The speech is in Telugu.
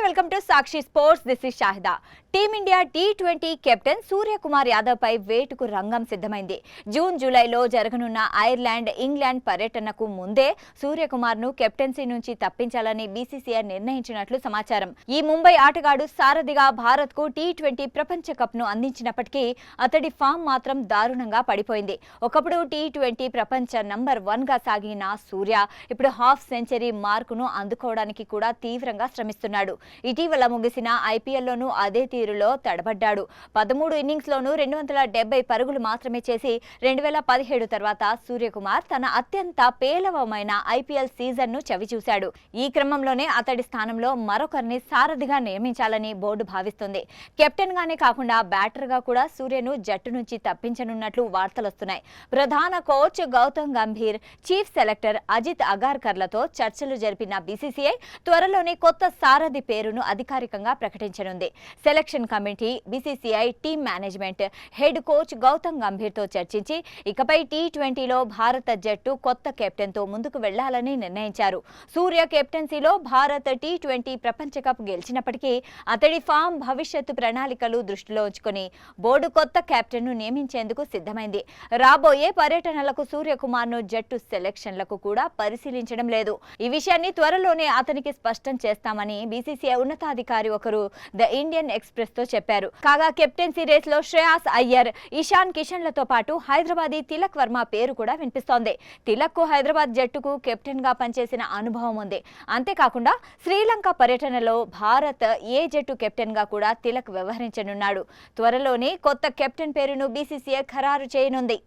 Welcome to Sakshi sports. This is Shahida. Team India టీ20 కెప్టెన్ సూర్యకుమార్ యాదవ్ పై వేటుకు రంగం సిద్ధమైంది. జూన్ జూలైలో జరగనున్న ఐర్లాండ్ ఇంగ్లాండ్ పర్యటనకు ముందే సూర్యకుమార్ ను కెప్టెన్సీ నుంచి తప్పించాలని బీసీసీఐ నిర్ణయించినట్లు సమాచారం. ఈ ముంబై ఆటగాడు సారథిగా భారత్ కు టీ20 ప్రపంచ కప్ ను అందించినప్పటికీ అతడి ఫామ్ మాత్రం దారుణంగా పడిపోయింది. ఒకప్పుడు టీ20 ప్రపంచ నంబర్ 1 గా సాగిన సూర్య ఇప్పుడు హాఫ్ సెంచరీ మార్కును అందుకోవడానికి కూడా తీవ్రంగా శ్రమిస్తున్నాడు. ఇటీవల ముగిసిన ఐపీఎల్లోనూ అదే తీరులో తడబడ్డాడు. 13 ఇన్నింగ్స్లోనూ 270 పరుగులు మాత్రమే చేసి 2017 తర్వాత సూర్యకుమార్ తన అత్యంత పేలవమైన ఐపీఎల్ సీజన్ను చవిచూశాడు. ఈ క్రమంలోనే అతడి స్థానంలో మరొకరిని సారథిగా నియమించాలని బోర్డు భావిస్తుంది. కెప్టెన్గానే కాకుండా బ్యాటర్గా కూడా సూర్యను జట్టు నుంచి తప్పించనున్నట్లు వార్తలొస్తున్నాయి. ప్రధాన coach Gautam Gambhir, chief selector Ajit అగార్కర్లతో చర్చలు జరిపిన బీసీసీఐ త్వరలోనే కొత్త సారథి పేరును అధికారికంగా ప్రకటించనుంది. Selection committee, BCCI team management, head coach Gautam గంభీర్తో చర్చించి ఇకపై టీ20లో భారత జట్టు కొత్త కెప్టెన్తో ముందుకు వెళ్లాలని నిర్ణయించారు. సూర్య కెప్టెన్సీలో భారత్ టీ20 ప్రపంచ కప్ గెలిచినప్పటికీ అతడి ఫామ్, భవిష్యత్తు ప్రణాళికలు దృష్టిలో ఉంచుకొని బోర్డు కొత్త కెప్టెన్ను నియమించేందుకు సిద్ధమైంది. రాబోయే పర్యటనలకు సూర్యకుమార్ను జట్టు సెలక్షన్లకు కూడా పరిశీలించడం లేదు. ఈ విషయాన్ని త్వరలోనే అతనికి స్పష్టం చేస్తామని బీసీసీఐ ఉన్నతాధికారి ఒకరు ద ఇండియన్ ఎక్స్ప్రెస్ తో చెప్పారు. కాగా కెప్టెన్సీ రేస్ లో శ్రేయాస్ అయ్యర్, ఇషాన్ కిషన్లతో పాటు హైదరాబాదీ తిలక్ వర్మ పేరు కూడా వినిపిస్తోంది. తిలక్ కు హైదరాబాద్ జట్టుకు కెప్టెన్ గా పనిచేసిన అనుభవం ఉంది. అంతేకాకుండా శ్రీలంక పర్యటనలో భారత్ ఏ జట్టు కెప్టెన్ గా కూడా తిలక్ వ్యవహరించనున్నాడు. త్వరలోనే కొత్త కెప్టెన్ పేరును బీసీసీఐ ఖరారు చేయనుంది.